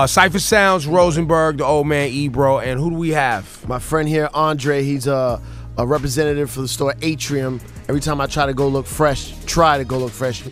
Cypher Sounds, Rosenberg, the old man Ebro, and who do we have? My friend here, Andre. He's a representative for the store Atrium. Every time I try to go look fresh,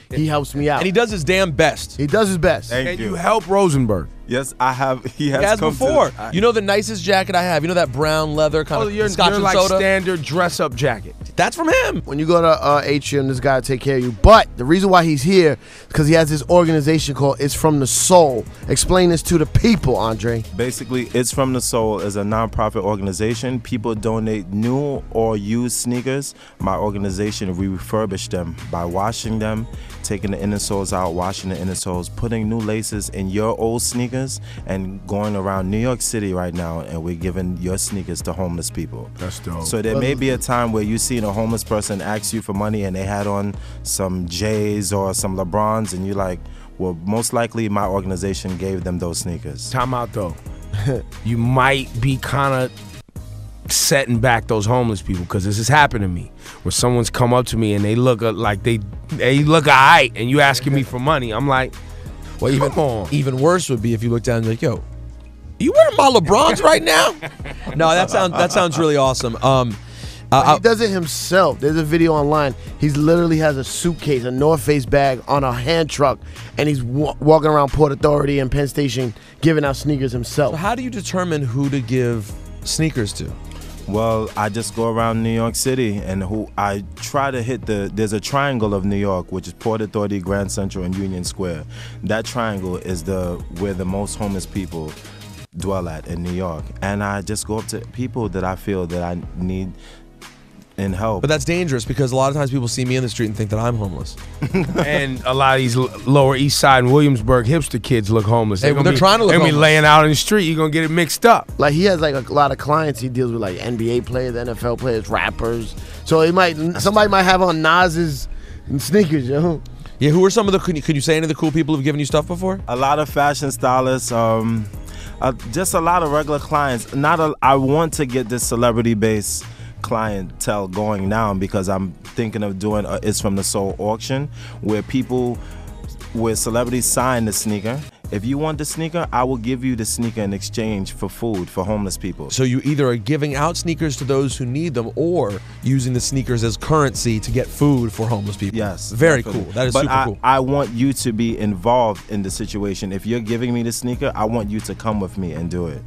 he helps me out. And he does his damn best. He does his best. And you help Rosenberg. Yes, I have. He has come before. You know the nicest jacket I have? You know that brown leather kind of Scotch and like soda? Standard dress-up jacket. That's from him. When you go to Atrium, this guy will take care of you. But the reason why he's here is because he has this organization called It's From The Soul. Explain this to the people, Andre. Basically, It's From The Soul is a non-profit organization. People donate new or used sneakers. My organization, we refurbish them by washing them, taking the inner soles out, washing the inner soles, putting new laces in your old sneakers, and going around New York City right now, and we're giving your sneakers to homeless people. That's dope. So there may be a time where you seen a homeless person ask you for money and they had on some J's or some LeBrons, and you're like, well, most likely my organization gave them those sneakers. Time out though. You might be kind of setting back those homeless people, because this has happened to me, where someone's come up to me and they look like they look alright, and you asking me for money. I'm like, well, even worse would be if you look down and you're like, yo, you wearing my LeBrons right now? No, that sounds really awesome. He does it himself. There's a video online. He literally has a suitcase, a North Face bag on a hand truck, and he's walking around Port Authority and Penn Station giving out sneakers himself. So how do you determine who to give sneakers to? Well, I just go around New York City, and I try to hit there's a triangle of New York, which is Port Authority, Grand Central, and Union Square. That triangle is where the most homeless people dwell at in New York. And I just go up to people that I feel that I need and help. But that's dangerous, because a lot of times people see me in the street and think that I'm homeless. And a lot of these Lower East Side and Williamsburg hipster kids look homeless. Hey, they're trying to look homeless. They're laying out in the street. You're going to get it mixed up. Like, he has like a lot of clients. He deals with like NBA players, NFL players, rappers. So somebody might have on Nas's sneakers, yo. Yeah, who are some of the, could you say any of the cool people who've given you stuff before? A lot of fashion stylists, just a lot of regular clients. I want to get this celebrity-based clientele going now, because I'm thinking of doing a It's From The Soul auction, where celebrities sign the sneaker. If you want the sneaker, I will give you the sneaker in exchange for food for homeless people. So you either are giving out sneakers to those who need them, or using the sneakers as currency to get food for homeless people. Yes. Very definitely. cool. That is super cool. I want you to be involved in the situation. If you're giving me the sneaker, I want you to come with me and do it.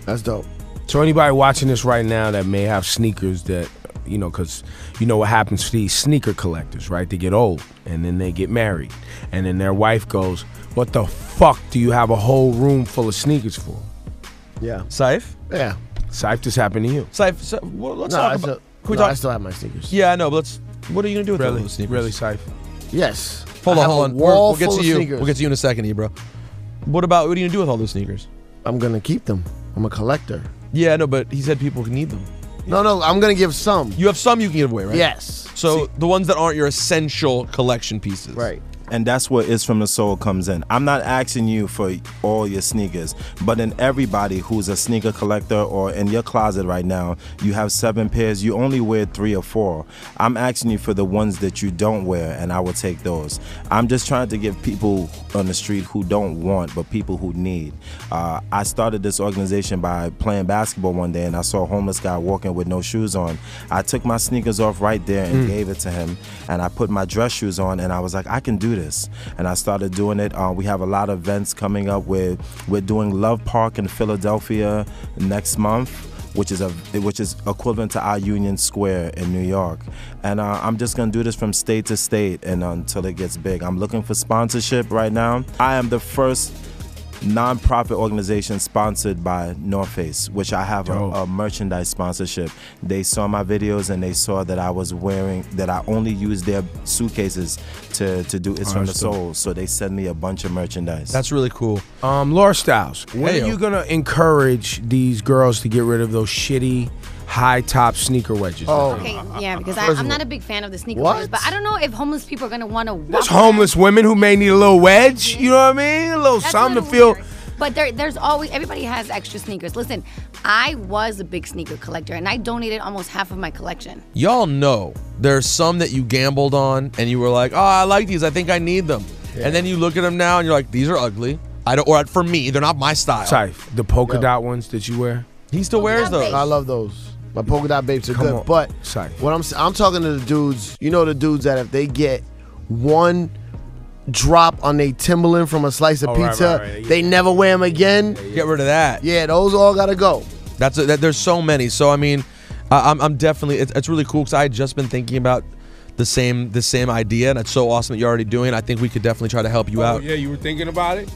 That's dope. So anybody watching this right now that may have sneakers that, you know, because you know what happens to these sneaker collectors, right? They get old, and then they get married, and then their wife goes, what the fuck do you have a whole room full of sneakers for? Yeah. Saif? Yeah. Saif, this happened to you. Saif, well, let's talk about... I still have my sneakers. Yeah, I know, but what are you going to do with Really? those sneakers? Really, Saif? Yes. Hold on. We'll get to you. Sneakers. We'll get to you in a second, Ebro. What are you going to do with all those sneakers? I'm going to keep them. I'm a collector. Yeah, no, but he said people can need them. No, I'm going to give some. You have some you can give away, right? Yes. So the ones that aren't your essential collection pieces. Right. And that's where It's From The Soul comes in. I'm not asking you for all your sneakers, but in everybody who's a sneaker collector, or in your closet right now, you have 7 pairs, you only wear 3 or 4. I'm asking you for the ones that you don't wear, and I will take those. I'm just trying to give people on the street who don't want, but people who need. I started this organization by playing basketball one day, and I saw a homeless guy walking with no shoes on. I took my sneakers off right there and gave it to him, and I put my dress shoes on, and I was like, I can do this. And I started doing it. We have a lot of events coming up. We're doing Love Park in Philadelphia next month, which is equivalent to our Union Square in New York. And I'm just gonna do this from state to state and until it gets big. I'm looking for sponsorship right now. I am the first non-profit organization sponsored by North Face, which I have a merchandise sponsorship. They saw my videos and they saw that I only use their suitcases to do It's From The Soul, so they send me a bunch of merchandise. That's really cool. Laura Styles, when are you gonna encourage these girls to get rid of those shitty high top sneaker wedges? Okay, yeah, because I'm not a big fan of the sneaker wedges, but I don't know if homeless people are gonna want to walk. There's homeless women who may need a little wedge, you know what I mean? A little something to feel. Weird. But there's always, everybody has extra sneakers. Listen, I was a big sneaker collector, and I donated almost half of my collection. Y'all know there's some that you gambled on, and you were like, oh, I like these, I think I need them. Yeah. And then you look at them now, and you're like, these are ugly. I don't. Or for me, they're not my style. Syph, the polka dot ones that you wear. He still wears those. I love those. My polka dot babes are good. on, But Syph. what I'm talking to the dudes. You know the dudes that if they get one drop on a Timberland from a slice of pizza, right. they never wear them again. Get rid of that. Yeah, those all gotta go. There's so many. So I mean, I'm definitely. It's really cool because I had just been thinking about the same idea, and it's so awesome that you're already doing it. I think we could definitely try to help you out. Yeah, you were thinking about it?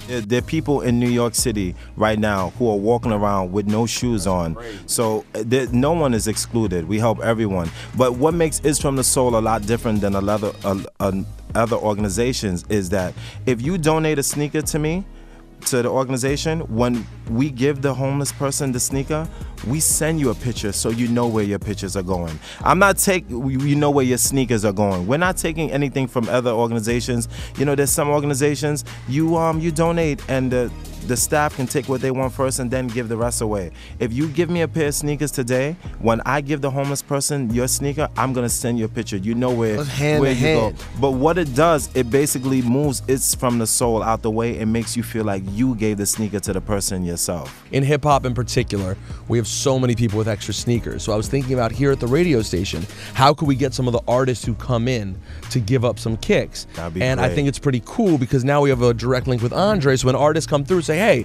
There are people in New York City right now who are walking around with no shoes on. So no one is excluded. We help everyone. But what makes It's From the Soul a lot different than other organizations is that if you donate a sneaker to me, to the organization, when we give the homeless person the sneaker, we send you a picture so you know where your pictures are going. I'm not you know where your sneakers are going. We're not taking anything from other organizations. You know, there's some organizations you donate and the staff can take what they want first and then give the rest away. If you give me a pair of sneakers today, when I give the homeless person your sneaker, I'm gonna send you a picture. You know where you go. But what it does, it basically moves It's From the Soul out the way and makes you feel like you gave the sneaker to the person yourself. In hip hop in particular, we have so many people with extra sneakers. So I was thinking about here at the radio station, how could we get some of the artists who come in to give up some kicks? That'd be and great. I think it's pretty cool because now we have a direct link with Andre. So when artists come through, say, hey,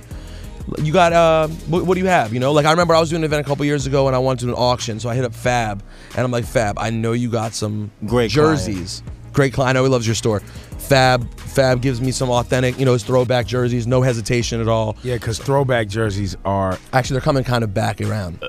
you got what do you have? You know, like I remember I was doing an event a couple years ago and I wanted to do an auction, so I hit up Fab and I'm like, Fab, I know you got some Great jerseys. Great client. I know he loves your store. Fab gives me some authentic, his throwback jerseys, no hesitation at all. Yeah, because throwback jerseys are Actually, they're coming kind of back around.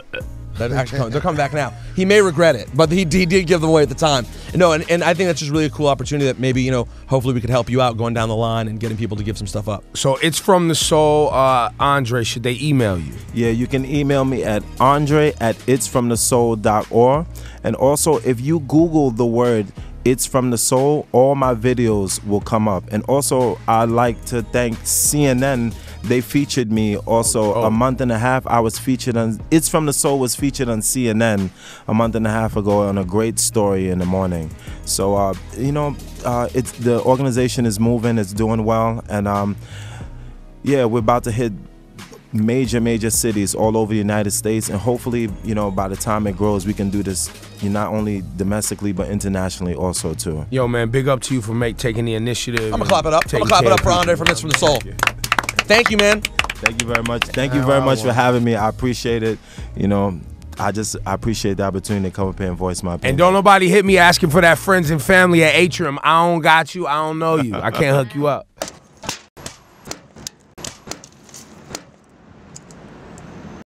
They're coming back now. He may regret it, but he did give them away at the time. No, and I think that's just really a cool opportunity that maybe, hopefully we could help you out going down the line and getting people to give some stuff up. So It's From the Soul, Andre, should they email you? Yeah, you can email me at andre@itsfromthesoul.org. And also, if you Google the word It's From the Soul, all my videos will come up. And also, I'd like to thank CNN. They featured me also a month and a half. I was featured on It's From the Soul was featured on CNN a month and a half ago on a great story in the morning. So it's the organization is moving, it's doing well, and yeah, we're about to hit major cities all over the United States, and hopefully, by the time it grows, we can do this not only domestically but internationally also too. Yo, man, big up to you for taking the initiative. I'm gonna clap it up. I'm gonna clap it up for Andre from It's From the Soul. Thank you, man. Thank you very much. Thank you very much for having me. I appreciate it. I appreciate the opportunity to come up here and voice my opinion. And don't nobody hit me asking for that friends and family at Atrium. I don't got you. I don't know you. I can't hook you up.